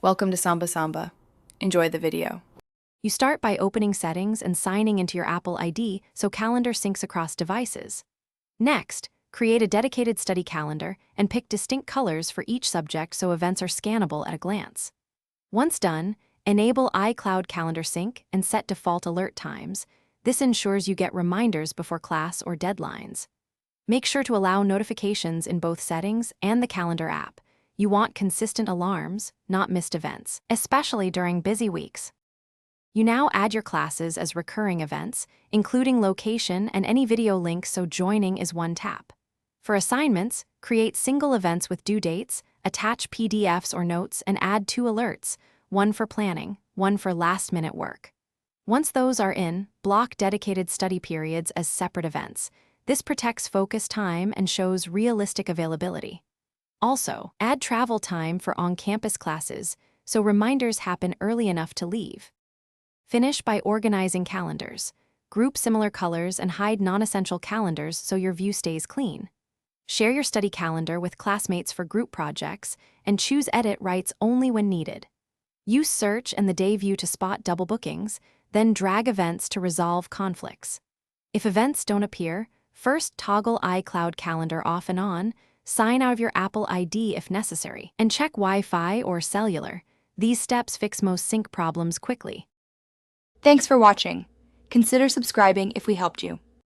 Welcome to Samba Samba. Enjoy the video. You start by opening Settings and signing into your Apple ID so Calendar syncs across devices. Next, create a dedicated study calendar and pick distinct colors for each subject so events are scannable at a glance. Once done, enable iCloud Calendar Sync and set default alert times. This ensures you get reminders before class or deadlines. Make sure to allow notifications in both Settings and the Calendar app. You want consistent alarms, not missed events, especially during busy weeks. You now add your classes as recurring events, including location and any video links so joining is one tap. For assignments, create single events with due dates, attach PDFs or notes, and add 2 alerts, one for planning, one for last-minute work. Once those are in, block dedicated study periods as separate events. This protects focus time and shows realistic availability. Also, add travel time for on-campus classes so reminders happen early enough to leave. Finish by organizing calendars. Group similar colors and hide non-essential calendars so your view stays clean. Share your study calendar with classmates for group projects and choose edit rights only when needed. Use Search and the Day view to spot double bookings, then drag events to resolve conflicts. If events don't appear, first toggle iCloud Calendar off and on, sign out of your Apple ID if necessary, and check Wi-Fi or cellular. These steps fix most sync problems quickly. Thanks for watching. Consider subscribing if we helped you.